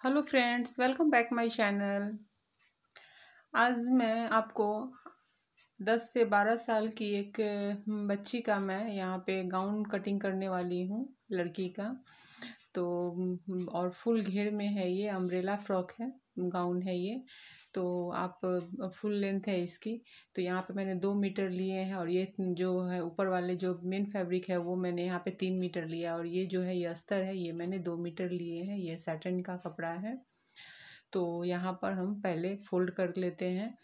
Hello friends, welcome back my channel. आज मैं आपको 10 से 12 साल की एक बच्ची का मैं यहाँ पे गाउन कटिंग करने वाली हूँ, लड़की का। तो और फुल घेर में है, ये अम्ब्रेला फ्रॉक है, गाउन है ये। तो आप फुल लेंथ है इसकी। तो यहाँ पे मैंने 2 मीटर लिए हैं, और ये जो है ऊपर वाले जो मेन फैब्रिक है वो मैंने यहाँ पे 3 मीटर लिया, और ये जो है ये अस्तर है, ये मैंने 2 मीटर लिए हैं। ये सैटिन का कपड़ा है। तो यहाँ पर हम पहले फोल्ड कर लेते हैं,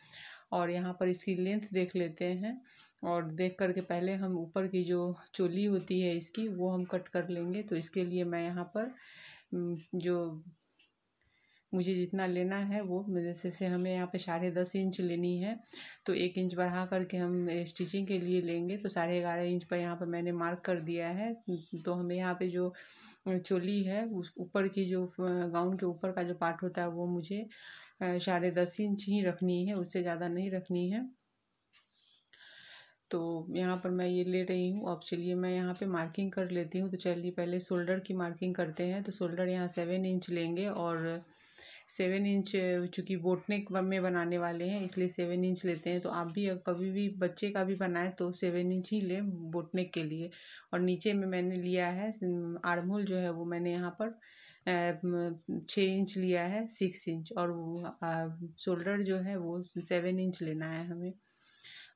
और यहाँ पर इसकी लेंथ देख लेते हैं। और देख करके पहले हम ऊपर की जो चोली होती है इसकी, वो हम कट कर लेंगे। तो इसके लिए मैं यहाँ पर जो मुझे जितना लेना है वो, जैसे से हमें यहाँ पे 10.5 इंच लेनी है, तो 1 इंच बढ़ा करके हम स्टिचिंग के लिए लेंगे। तो 11.5 इंच पर यहाँ पर मैंने मार्क कर दिया है। तो हमें यहाँ पे जो चोली है, उस ऊपर की जो गाउन के ऊपर का जो पार्ट होता है वो मुझे 10.5 इंच ही रखनी है, उससे ज़्यादा नहीं रखनी है। तो यहाँ पर मैं ये ले रही हूँ। अब चलिए मैं यहाँ पे मार्किंग कर लेती हूँ। तो चलिए पहले शोल्डर की मार्किंग करते हैं। तो शोल्डर यहाँ 7 इंच लेंगे, और 7 इंच चूँकि बोट नेक में बनाने वाले हैं इसलिए 7 इंच लेते हैं। तो आप भी कभी भी बच्चे का भी बनाए तो 7 इंच ही लें बोट नेक के लिए। और नीचे में मैंने लिया है आर्म होल जो है वो मैंने यहाँ पर 6 इंच लिया है, 6 इंच। और शोल्डर जो है वो 7 इंच लेना है हमें।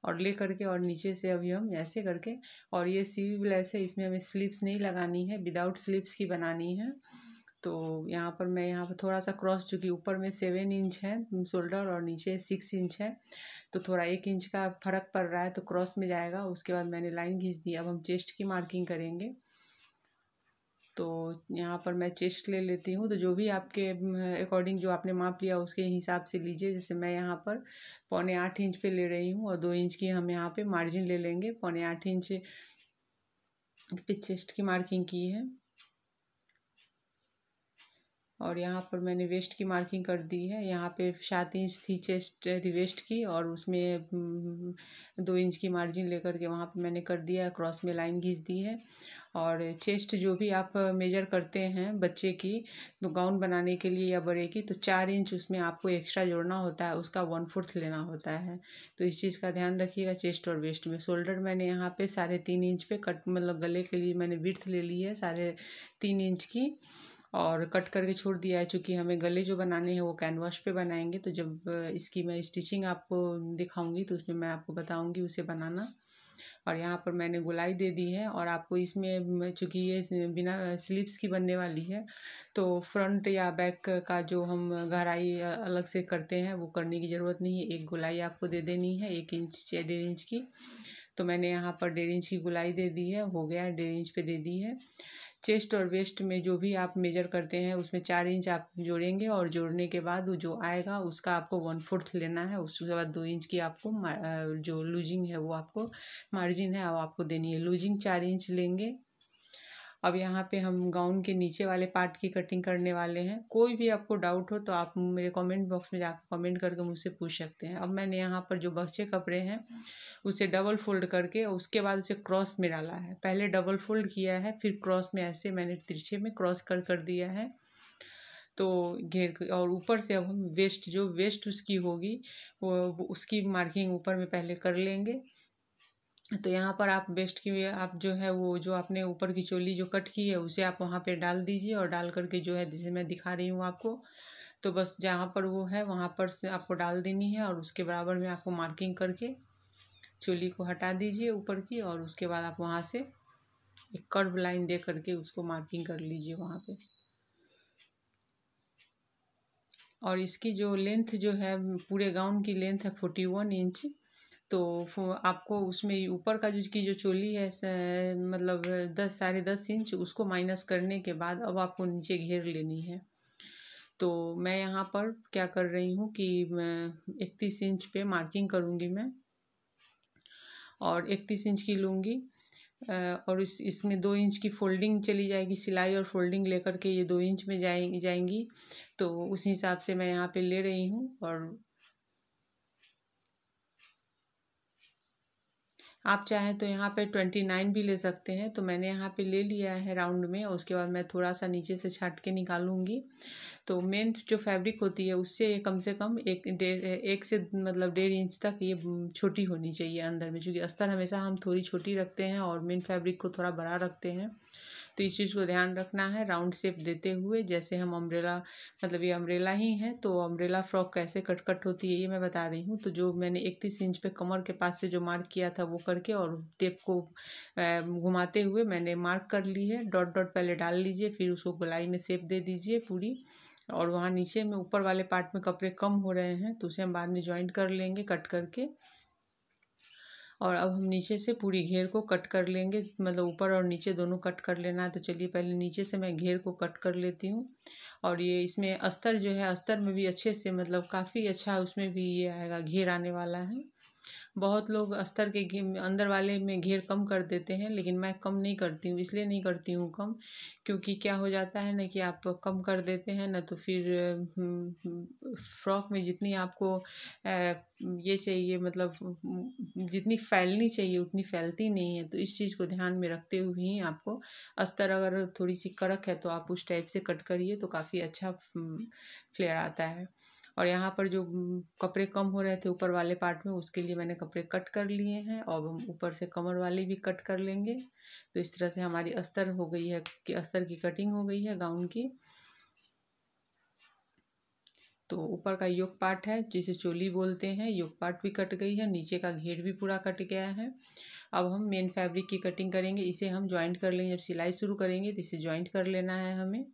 और ले करके और नीचे से अभी हम ऐसे करके, और ये स्लीवलेस है, इसमें हमें स्लिप्स नहीं लगानी है, विदाउट स्लिप्स की बनानी है। तो यहाँ पर मैं यहाँ पर थोड़ा सा क्रॉस, चूँकि ऊपर में 7 इंच है शोल्डर और नीचे 6 इंच है, तो थोड़ा 1 इंच का फर्क पड़ रहा है, तो क्रॉस में जाएगा। उसके बाद मैंने लाइन खींच दी। अब हम चेस्ट की मार्किंग करेंगे। तो यहाँ पर मैं चेस्ट ले लेती हूँ। तो जो भी आपके अकॉर्डिंग जो आपने माप लिया उसके हिसाब से लीजिए। जैसे मैं यहाँ पर 7.25 इंच पे ले रही हूँ, और 2 इंच की हम यहाँ पे मार्जिन ले लेंगे। 7.25 इंच पे चेस्ट की मार्किंग की है, और यहाँ पर मैंने वेस्ट की मार्किंग कर दी है। यहाँ पे 7 इंच थी चेस्ट थी वेस्ट की, और उसमें 2 इंच की मार्जिन लेकर के वहाँ पे मैंने कर दिया है, क्रॉस में लाइन खींच दी है। और चेस्ट जो भी आप मेजर करते हैं बच्चे की, तो गाउन बनाने के लिए या बड़े की, तो 4 इंच उसमें आपको एक्स्ट्रा जोड़ना होता है, उसका 1/4 लेना होता है। तो इस चीज़ का ध्यान रखिएगा चेस्ट और वेस्ट में। शोल्डर मैंने यहाँ पे 3.5 इंच पे कट, मतलब गले के लिए मैंने विड्थ ले ली है 3.5 इंच की, और कट करके छोड़ दिया है। चूँकि हमें गले जो बनाने हैं वो कैनवास पे बनाएंगे, तो जब इसकी मैं स्टिचिंग आपको दिखाऊंगी तो उसमें मैं आपको बताऊंगी उसे बनाना। और यहाँ पर मैंने गोलाई दे दी है। और आपको इसमें चूँकि ये बिना स्लीव्स की बनने वाली है, तो फ्रंट या बैक का जो हम गहराई अलग से करते हैं वो करने की ज़रूरत नहीं है। एक गोलाई आपको दे देनी है 1 इंच या 1.5 इंच की। तो मैंने यहाँ पर 1.5 इंच की गोलाई दे दी है, हो गया 1.5 इंच पे दे दी है। चेस्ट और वेस्ट में जो भी आप मेजर करते हैं उसमें 4 इंच आप जोड़ेंगे, और जोड़ने के बाद वो जो आएगा उसका आपको 1/4 लेना है। उसके बाद 2 इंच की आपको जो लूजिंग है वो आपको मार्जिन है वो आपको देनी है। लूजिंग 4 इंच लेंगे। अब यहाँ पे हम गाउन के नीचे वाले पार्ट की कटिंग करने वाले हैं। कोई भी आपको डाउट हो तो आप मेरे कमेंट बॉक्स में जाकर कमेंट करके मुझसे पूछ सकते हैं। अब मैंने यहाँ पर जो बचे कपड़े हैं उसे डबल फोल्ड करके उसके बाद उसे क्रॉस में डाला है। पहले डबल फोल्ड किया है, फिर क्रॉस में ऐसे मैंने तिरछे में क्रॉस कर दिया है। तो घेर, और ऊपर से अब हम वेस्ट उसकी होगी वो उसकी मार्किंग ऊपर में पहले कर लेंगे। तो यहाँ पर आप वेस्ट की आप जो है वो जो आपने ऊपर की चोली जो कट की है उसे आप वहाँ पे डाल दीजिए, और डाल करके जो है जैसे मैं दिखा रही हूँ आपको, तो बस जहाँ पर वो है वहाँ पर से आपको डाल देनी है। और उसके बराबर में आपको मार्किंग करके चोली को हटा दीजिए ऊपर की, और उसके बाद आप वहाँ से एक कर्व लाइन दे करके उसको मार्किंग कर लीजिए वहाँ पे। और इसकी जो लेंथ जो है पूरे गाउन की लेंथ है 41 इंच। तो आपको उसमें ऊपर का जो चोली है मतलब 10 10.5 इंच उसको माइनस करने के बाद अब आपको नीचे घेर लेनी है। तो मैं यहाँ पर क्या कर रही हूँ कि 31 इंच पे मार्किंग करूँगी मैं, और 31 इंच की लूँगी। और इसमें 2 इंच की फोल्डिंग चली जाएगी, सिलाई और फोल्डिंग लेकर के ये 2 इंच में जाएंगी। तो उस हिसाब से मैं यहाँ पे ले रही हूँ। और आप चाहें तो यहाँ पे 29 भी ले सकते हैं। तो मैंने यहाँ पे ले लिया है राउंड में, और उसके बाद मैं थोड़ा सा नीचे से छाट के निकालूंगी। तो मेन जो फैब्रिक होती है उससे कम से कम एक से मतलब 1.5 इंच तक ये छोटी होनी चाहिए अंदर में, क्योंकि अस्तर हमेशा हम थोड़ी छोटी रखते हैं और मेन फैब्रिक को थोड़ा बड़ा रखते हैं। तो इस चीज़ को ध्यान रखना है। राउंड शेप देते हुए, जैसे हम अम्ब्रेला, मतलब ये अम्ब्रेला ही है, तो अम्ब्रेला फ्रॉक कैसे कट होती है ये मैं बता रही हूँ। तो जो मैंने 31 इंच पे कमर के पास से जो मार्क किया था वो करके, और टेप को घुमाते हुए मैंने मार्क कर ली है। डॉट डॉट पहले डाल लीजिए, फिर उसको गोलाई में शेप दे दीजिए पूरी। और वहाँ नीचे में ऊपर वाले पार्ट में कपड़े कम हो रहे हैं तो उसे हम बाद में ज्वाइंट कर लेंगे कट करके। और अब हम नीचे से पूरी घेर को कट कर लेंगे, मतलब ऊपर और नीचे दोनों कट कर लेना है। तो चलिए पहले नीचे से मैं घेर को कट कर लेती हूँ। और ये इसमें अस्तर जो है, अस्तर में भी अच्छे से, मतलब काफ़ी अच्छा उसमें भी ये आएगा, घेर आने वाला है। बहुत लोग अस्तर के अंदर वाले में घेर कम कर देते हैं, लेकिन मैं कम नहीं करती हूँ। इसलिए नहीं करती हूँ कम, क्योंकि क्या हो जाता है ना कि आप कम कर देते हैं ना, तो फिर फ्रॉक में जितनी आपको ये चाहिए, मतलब जितनी फैलनी चाहिए उतनी फैलती नहीं है। तो इस चीज़ को ध्यान में रखते हुए ही आपको, अस्तर अगर थोड़ी सी कड़क है तो आप उस टाइप से कट करिए, तो काफ़ी अच्छा फ्लेयर आता है। और यहाँ पर जो कपड़े कम हो रहे थे ऊपर वाले पार्ट में, उसके लिए मैंने कपड़े कट कर लिए हैं। और हम ऊपर से कमर वाली भी कट कर लेंगे। तो इस तरह से हमारी अस्तर हो गई है, कि अस्तर की कटिंग हो गई है गाउन की। तो ऊपर का योक पार्ट है जिसे चोली बोलते हैं, योक पार्ट भी कट गई है, नीचे का घेर भी पूरा कट गया है। अब हम मेन फैब्रिक की कटिंग करेंगे। इसे हम ज्वाइंट कर लेंगे, जब सिलाई शुरू करेंगे तो इसे ज्वाइंट कर लेना है हमें।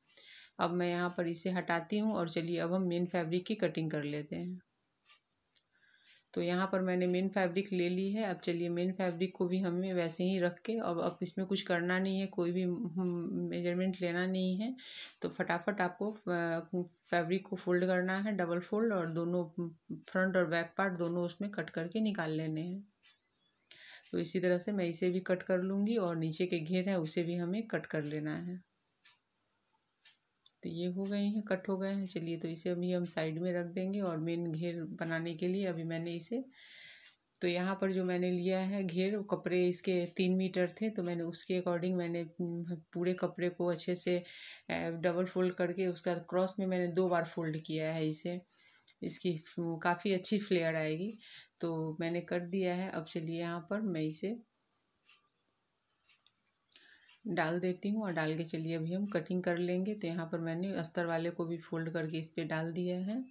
अब मैं यहाँ पर इसे हटाती हूँ, और चलिए अब हम मेन फैब्रिक की कटिंग कर लेते हैं। तो यहाँ पर मैंने मेन फैब्रिक ले ली है। अब चलिए मेन फैब्रिक को भी हमें वैसे ही रख के, अब इसमें कुछ करना नहीं है, कोई भी मेजरमेंट लेना नहीं है। तो फटाफट आपको फैब्रिक को फोल्ड करना है, डबल फोल्ड, और दोनों फ्रंट और बैक पार्ट दोनों उसमें कट करके निकाल लेने हैं। तो इसी तरह से मैं इसे भी कट कर लूँगी, और नीचे के घेर है उसे भी हमें कट कर लेना है। तो ये हो गए हैं, कट हो गए हैं। चलिए तो इसे अभी हम साइड में रख देंगे, और मेन घेर बनाने के लिए अभी मैंने इसे, तो यहाँ पर जो मैंने लिया है घेर, कपड़े इसके 3 मीटर थे, तो मैंने उसके अकॉर्डिंग मैंने पूरे कपड़े को अच्छे से डबल फोल्ड करके, उसका क्रॉस में मैंने 2 बार फोल्ड किया है इसे। इसकी काफ़ी अच्छी फ्लेयर आएगी। तो मैंने कर दिया है। अब चलिए यहाँ पर मैं इसे डाल देती हूँ, और डाल के चलिए अभी हम कटिंग कर लेंगे। तो यहाँ पर मैंने अस्तर वाले को भी फोल्ड करके इस पर डाल दिया है।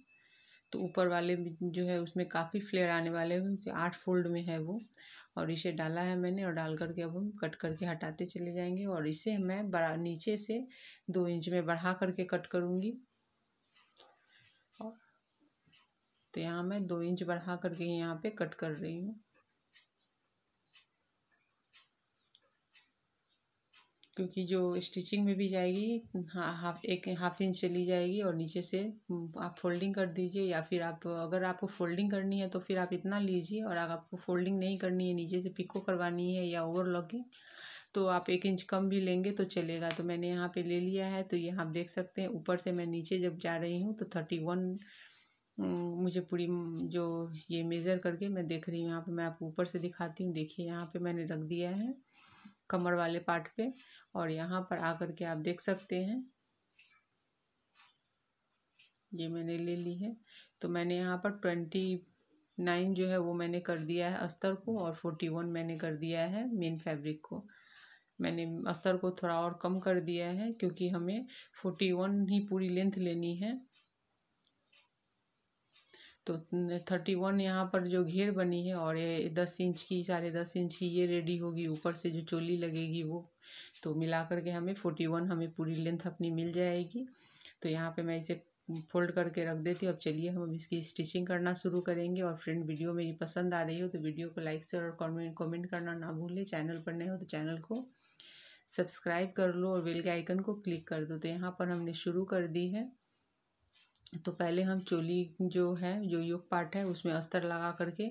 तो ऊपर वाले जो है उसमें काफ़ी फ्लेयर आने वाले हैं, क्योंकि 8 फोल्ड में है वो। और इसे डाला है मैंने, और डाल करके अब हम कट करके हटाते चले जाएंगे। और इसे मैं बड़ा नीचे से 2 इंच में बढ़ा करके कट करूँगी। तो यहाँ मैं 2 इंच बढ़ा करके यहाँ पे कट कर रही हूँ, क्योंकि जो स्टिचिंग में भी जाएगी एक हाफ इंच चली जाएगी। और नीचे से आप फोल्डिंग कर दीजिए, या फिर आप, अगर आपको फोल्डिंग करनी है तो फिर आप इतना लीजिए, और अगर आपको फोल्डिंग नहीं करनी है, नीचे से पिको करवानी है या ओवरलॉकिंग, तो आप 1 इंच कम भी लेंगे तो चलेगा। तो मैंने यहाँ पे ले लिया है। तो ये आप देख सकते हैं, ऊपर से मैं नीचे जब जा रही हूँ तो 31 मुझे पूरी जो ये मेज़र करके मैं देख रही हूँ। यहाँ पे मैं आपको ऊपर से दिखाती हूँ। देखिए यहाँ पे मैंने रख दिया है कमर वाले पार्ट पे, और यहाँ पर आकर के आप देख सकते हैं ये मैंने ले ली है। तो मैंने यहाँ पर 29 जो है वो मैंने कर दिया है अस्तर को, और 41 मैंने कर दिया है मेन फैब्रिक को। मैंने अस्तर को थोड़ा और कम कर दिया है, क्योंकि हमें 41 ही पूरी लेंथ लेनी है। तो 31 यहाँ पर जो घेर बनी है, और ये 10 इंच की, 10.5 इंच की ये रेडी होगी। ऊपर से जो चोली लगेगी वो, तो मिला करके हमें 41 हमें पूरी लेंथ अपनी मिल जाएगी। तो यहाँ पे मैं इसे फोल्ड करके रख देती हूँ। अब चलिए हम इसकी स्टिचिंग करना शुरू करेंगे। और फ्रेंड, वीडियो मेरी पसंद आ रही हो तो वीडियो को लाइक शेयर और कमेंट करना ना भूलें। चैनल पर नए हो तो चैनल को सब्सक्राइब कर लो, और बेल के आइकन को क्लिक कर दो। तो यहाँ पर हमने शुरू कर दी है। तो पहले हम चोली जो है, जो योक पार्ट है, उसमें अस्तर लगा करके,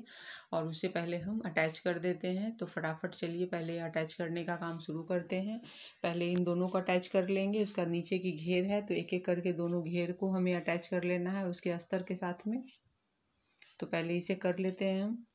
और उससे पहले हम अटैच कर देते हैं। तो फटाफट चलिए पहले अटैच करने का काम शुरू करते हैं। पहले इन दोनों को अटैच कर लेंगे। उसका नीचे की घेर है, तो एक एक करके दोनों घेर को हमें अटैच कर लेना है उसके अस्तर के साथ में। तो पहले इसे कर लेते हैं हम।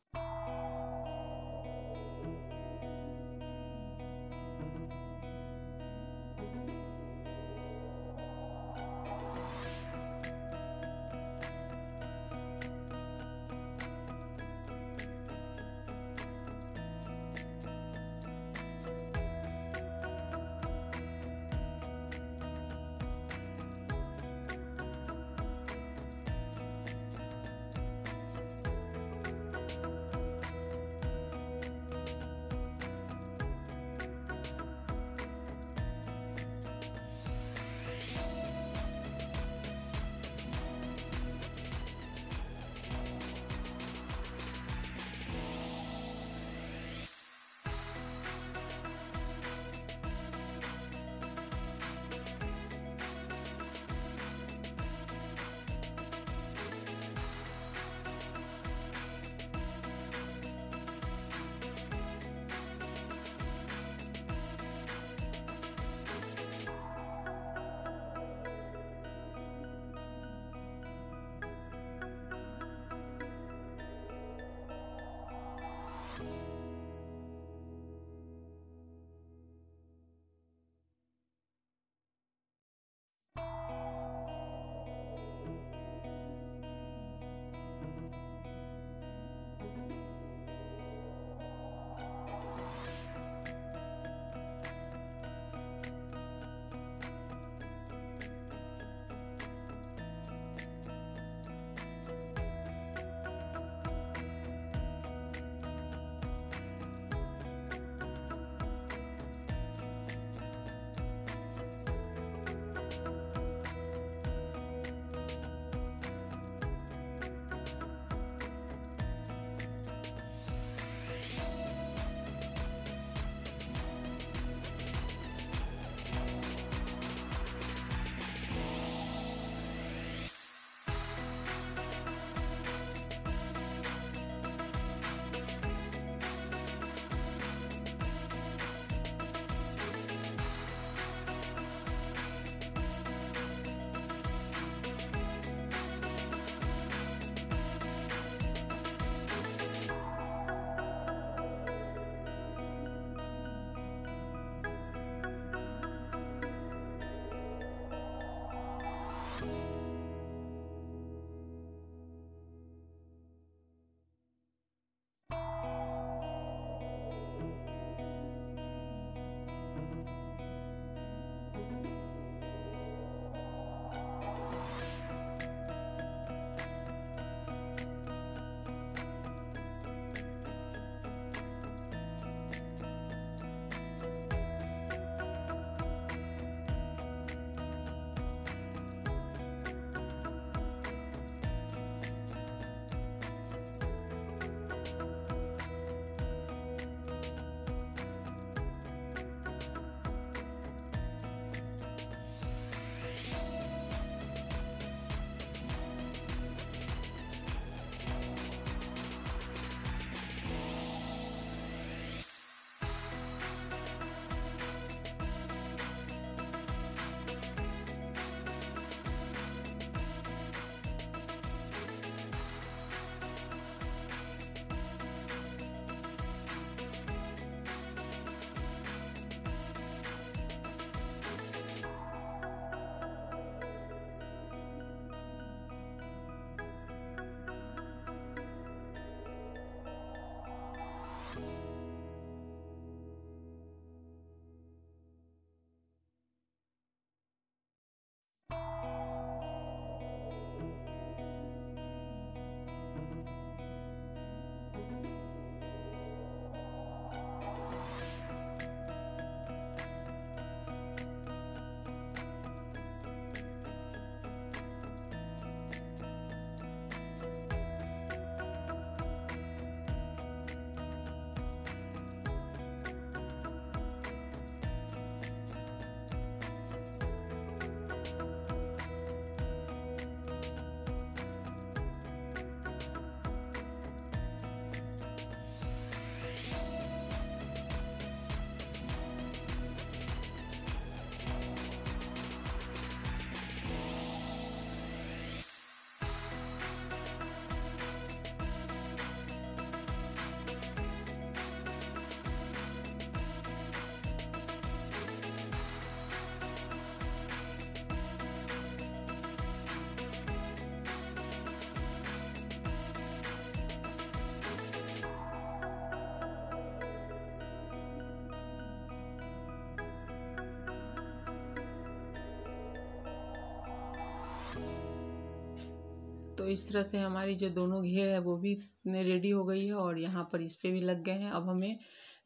तो इस तरह से हमारी जो दोनों घेर है वो भी रेडी हो गई है और यहाँ पर इस पे भी लग गए हैं। अब हमें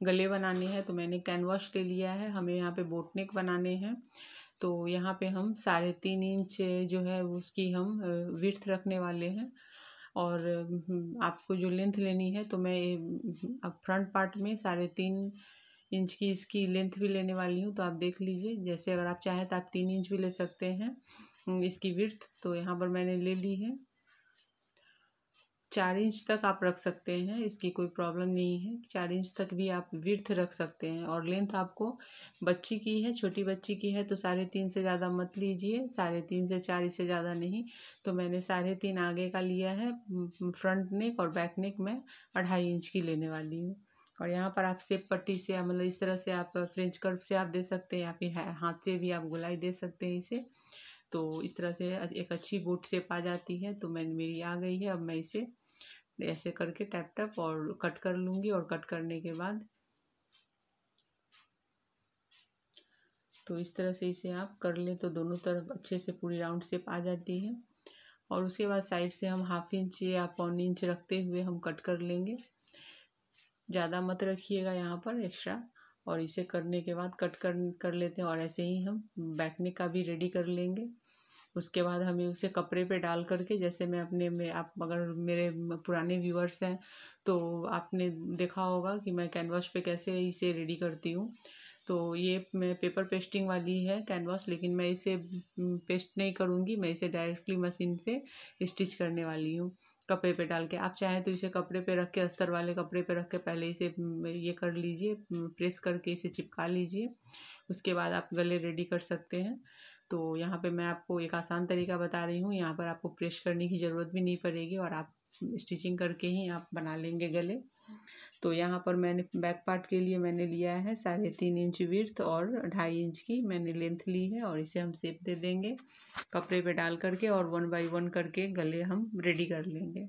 गले बनाने हैं, तो मैंने कैनवास ले लिया है। हमें यहाँ पे बोट नेक बनाने हैं, तो यहाँ पे हम 3.5 इंच जो है उसकी हम विड्थ रखने वाले हैं। और आपको जो लेंथ लेनी है, तो मैं अब फ्रंट पार्ट में 3.5 इंच की इसकी लेंथ भी लेने वाली हूँ। तो आप देख लीजिए, जैसे अगर आप चाहें तो आप 3 इंच भी ले सकते हैं इसकी विड्थ। तो यहाँ पर मैंने ले ली है। 4 इंच तक आप रख सकते हैं, इसकी कोई प्रॉब्लम नहीं है। 4 इंच तक भी आप विड्थ रख सकते हैं। और लेंथ आपको बच्ची की है, छोटी बच्ची की है, तो 3.5 से ज़्यादा मत लीजिए, 3.5 से 4 इससे ज़्यादा नहीं। तो मैंने 3.5 आगे का लिया है। फ्रंट नेक और बैक नेक मैं 2.5 इंच की लेने वाली हूँ। और यहाँ पर आप सेप पट्टी से, मतलब इस तरह से आप फ्रेंच कर्व से आप दे सकते हैं, या फिर हाथ से भी आप गोलाई दे सकते हैं इसे। तो इस तरह से एक अच्छी बोट शेप आ जाती है। तो मेरी आ गई है। अब मैं इसे ऐसे करके टैप टैप और कट कर लूँगी। और कट करने के बाद तो इस तरह से इसे आप कर लें तो दोनों तरफ अच्छे से पूरी राउंड शेप आ जाती है। और उसके बाद साइड से हम 1/2 इंच या 1/4 इंच रखते हुए हम कट कर लेंगे। ज़्यादा मत रखिएगा यहाँ पर एक्स्ट्रा। और इसे करने के बाद कट कर लेते हैं। और ऐसे ही हम बैक नेक का भी रेडी कर लेंगे। उसके बाद हमें उसे कपड़े पे डाल करके, जैसे मैं अपने में, आप अगर मेरे पुराने व्यूअर्स हैं तो आपने देखा होगा कि मैं कैनवास पे कैसे इसे रेडी करती हूँ। तो ये मैं पेपर पेस्टिंग वाली है कैनवास, लेकिन मैं इसे पेस्ट नहीं करूँगी, मैं इसे डायरेक्टली मशीन से स्टिच करने वाली हूँ कपड़े पे डाल के। आप चाहें तो इसे कपड़े पे रख के, अस्तर वाले कपड़े पे रख के पहले इसे ये कर लीजिए, प्रेस करके इसे चिपका लीजिए। उसके बाद आप गले रेडी कर सकते हैं। तो यहाँ पे मैं आपको एक आसान तरीका बता रही हूँ। यहाँ पर आपको प्रेस करने की ज़रूरत भी नहीं पड़ेगी और आप स्टिचिंग करके ही आप बना लेंगे गले। तो यहाँ पर मैंने बैक पार्ट के लिए मैंने लिया है 3.5 इंच विड्थ और 2.5 इंच की मैंने लेंथ ली है। और इसे हम शेप दे देंगे कपड़े पे डाल करके, और 1 बाय 1 करके गले हम रेडी कर लेंगे।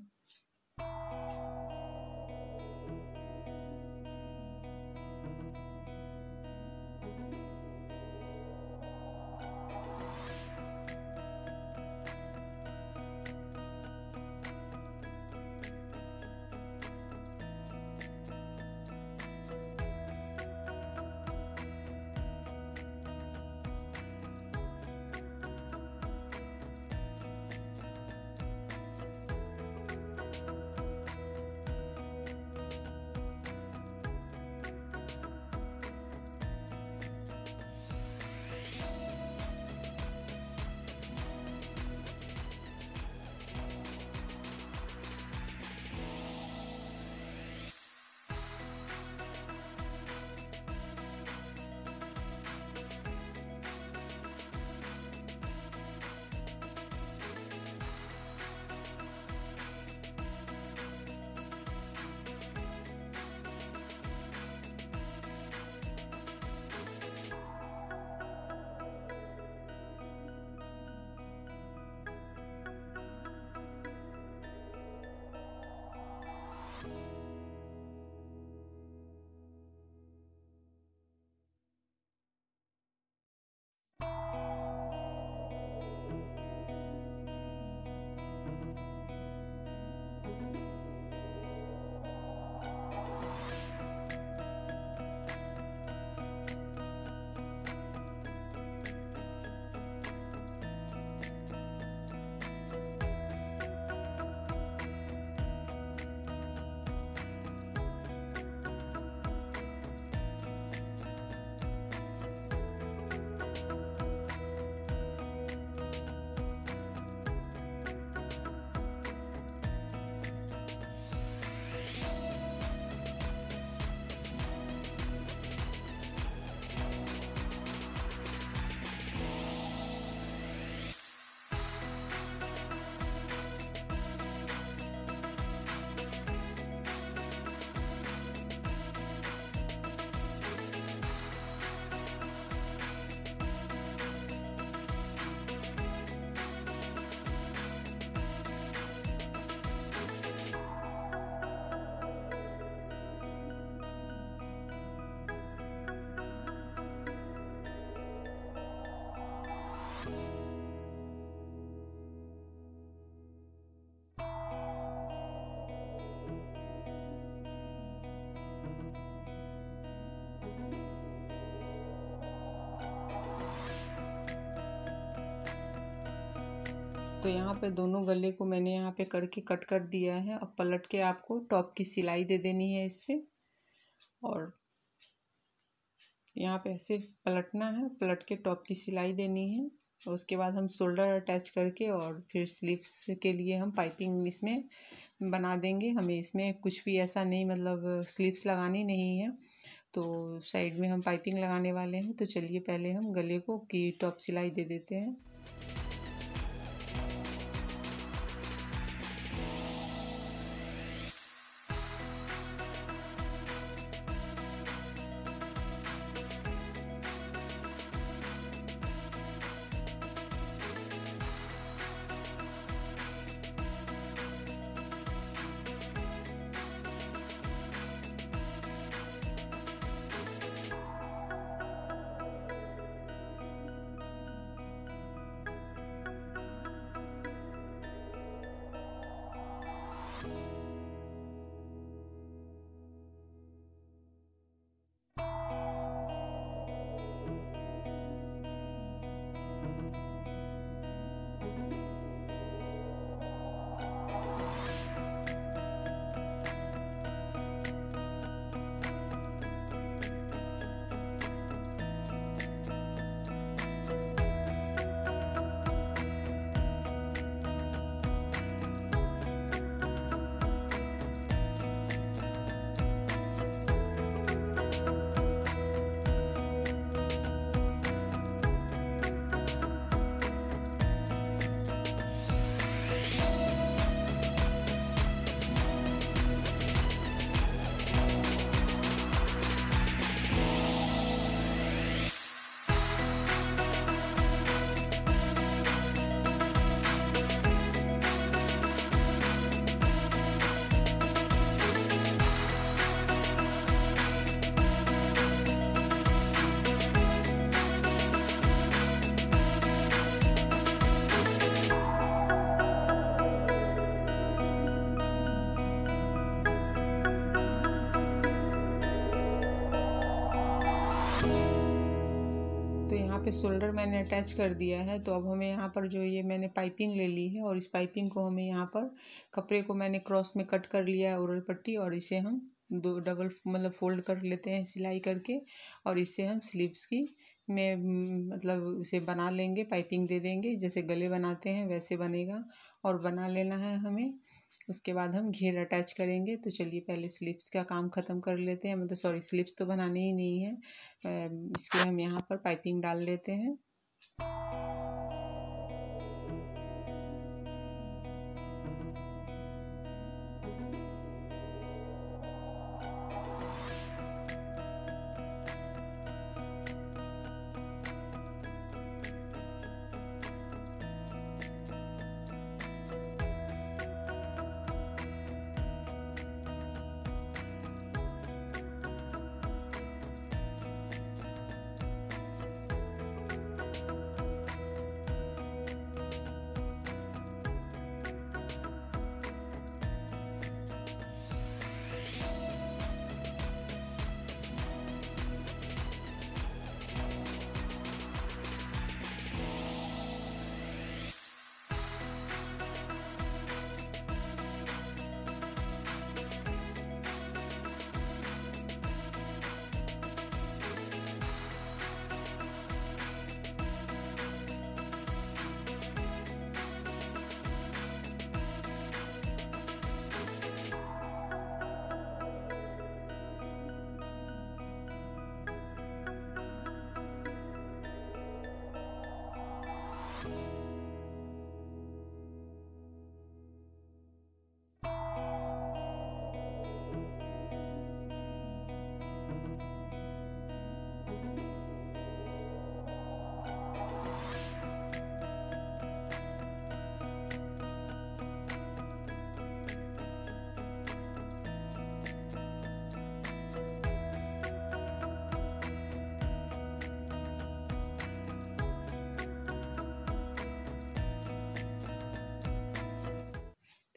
तो यहाँ पे दोनों गले को मैंने यहाँ पे करके कट कर दिया है। अब पलट के आपको टॉप की सिलाई दे देनी है इस पे, और यहाँ पे ऐसे पलटना है, पलट के टॉप की सिलाई देनी है। और उसके बाद हम शोल्डर अटैच करके और फिर स्लीव्स के लिए हम पाइपिंग इसमें बना देंगे। हमें इसमें कुछ भी ऐसा नहीं, मतलब स्लीव्स लगानी नहीं है, तो साइड में हम पाइपिंग लगाने वाले हैं। तो चलिए पहले हम गले को की टॉप सिलाई दे देते हैं। पे शोल्डर मैंने अटैच कर दिया है। तो अब हमें यहाँ पर जो ये मैंने पाइपिंग ले ली है, और इस पाइपिंग को हमें यहाँ पर कपड़े को मैंने क्रॉस में कट कर लिया है उरल पट्टी, और इसे हम दो डबल मतलब फोल्ड कर लेते हैं सिलाई करके, और इससे हम स्लीव्स की में मतलब इसे बना लेंगे, पाइपिंग दे देंगे, जैसे गले बनाते हैं वैसे बनेगा और बना लेना है हमें। उसके बाद हम घेर अटैच करेंगे। तो चलिए पहले स्लीव्स का काम ख़त्म कर लेते हैं, मतलब सॉरी स्लीव्स तो बनाने ही नहीं है, इसके हम यहाँ पर पाइपिंग डाल लेते हैं।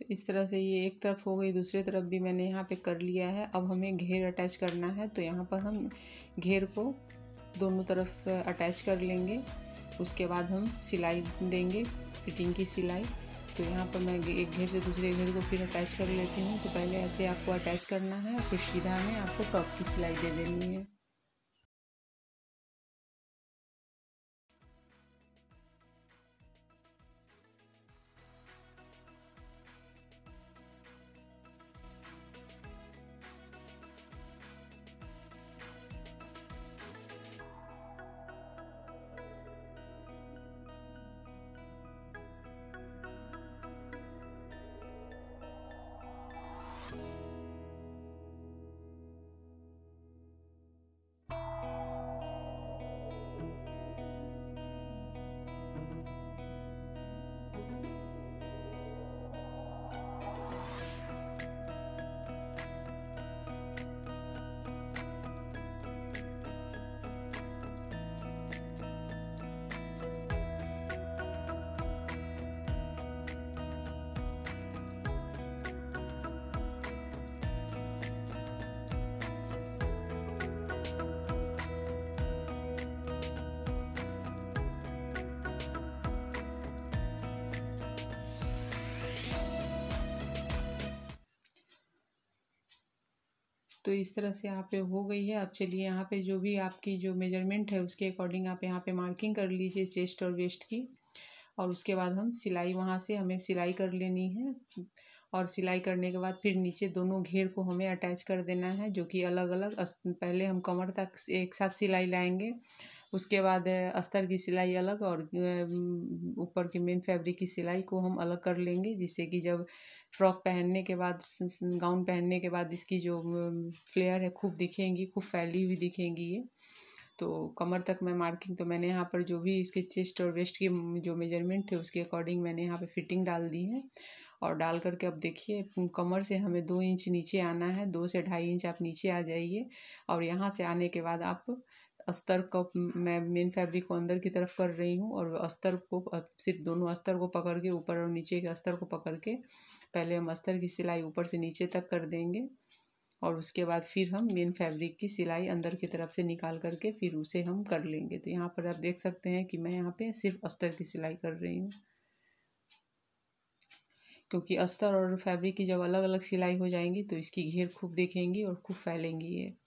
इस तरह से ये एक तरफ हो गई, दूसरी तरफ भी मैंने यहाँ पे कर लिया है। अब हमें घेर अटैच करना है, तो यहाँ पर हम घेर को दोनों तरफ अटैच कर लेंगे। उसके बाद हम सिलाई देंगे फिटिंग की सिलाई। तो यहाँ पर मैं एक घेर से दूसरे घेर को फिर अटैच कर लेती हूँ। तो पहले ऐसे आपको अटैच करना है और फिर सीधा में आपको टॉप की सिलाई दे देनी है। तो इस तरह से यहाँ पे हो गई है। अब चलिए यहाँ पे जो भी आपकी जो मेजरमेंट है उसके अकॉर्डिंग आप यहाँ पे मार्किंग कर लीजिए चेस्ट और वेस्ट की। और उसके बाद हम सिलाई वहाँ से हमें सिलाई कर लेनी है। और सिलाई करने के बाद फिर नीचे दोनों घेर को हमें अटैच कर देना है, जो कि अलग अलग। पहले हम कमर तक एक साथ सिलाई लाएंगे, उसके बाद अस्तर की सिलाई अलग और ऊपर के मेन फैब्रिक की सिलाई को हम अलग कर लेंगे, जिससे कि जब फ्रॉक पहनने के बाद, गाउन पहनने के बाद इसकी जो फ्लेयर है खूब दिखेंगी, खूब फैली हुई दिखेंगी ये। तो कमर तक मैं मार्किंग, तो मैंने यहाँ पर जो भी इसके चेस्ट और वेस्ट की जो मेजरमेंट थे उसके अकॉर्डिंग मैंने यहाँ पे फिटिंग डाल दी है। और डाल करके अब देखिए कमर से हमें 2 इंच नीचे आना है, 2 से 2.5 इंच आप नीचे आ जाइए। और यहाँ से आने के बाद आप अस्तर को, मैं मेन फैब्रिक को अंदर की तरफ कर रही हूँ और अस्तर को सिर्फ दोनों अस्तर को पकड़ के, ऊपर और नीचे के अस्तर को पकड़ के पहले हम अस्तर की सिलाई ऊपर से नीचे तक कर देंगे। और उसके बाद फिर हम मेन फैब्रिक की सिलाई अंदर की तरफ से निकाल करके फिर उसे हम कर लेंगे। तो यहाँ पर आप देख सकते हैं कि मैं यहाँ पे सिर्फ अस्तर की सिलाई कर रही हूँ, क्योंकि अस्तर और फैब्रिक की जब अलग अलग सिलाई हो जाएंगी तो इसकी घेर खूब दिखेंगी और खूब फैलेंगी ये।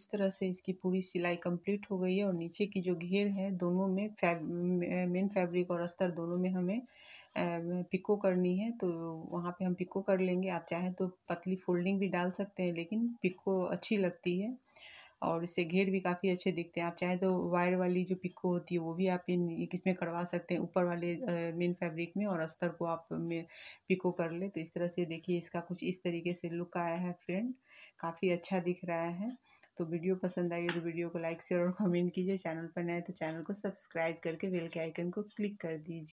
इस तरह से इसकी पूरी सिलाई कंप्लीट हो गई है और नीचे की जो घेर है दोनों में मेन फैब्रिक और अस्तर दोनों में हमें पिको करनी है, तो वहाँ पे हम पिको कर लेंगे। आप चाहें तो पतली फोल्डिंग भी डाल सकते हैं, लेकिन पिको अच्छी लगती है और इससे घेर भी काफ़ी अच्छे दिखते हैं। आप चाहें तो वायर वाली जो पिको होती है वो भी आप इसमें करवा सकते हैं, ऊपर वाले मेन फैब्रिक में, और अस्तर को आप में पिको कर ले। तो इस तरह से देखिए इसका कुछ इस तरीके से लुक आया है फ्रेंड, काफ़ी अच्छा दिख रहा है। तो वीडियो पसंद आई तो वीडियो को लाइक शेयर और कमेंट कीजिए। चैनल पर नए तो चैनल को सब्सक्राइब करके बेल के आइकन को क्लिक कर दीजिए।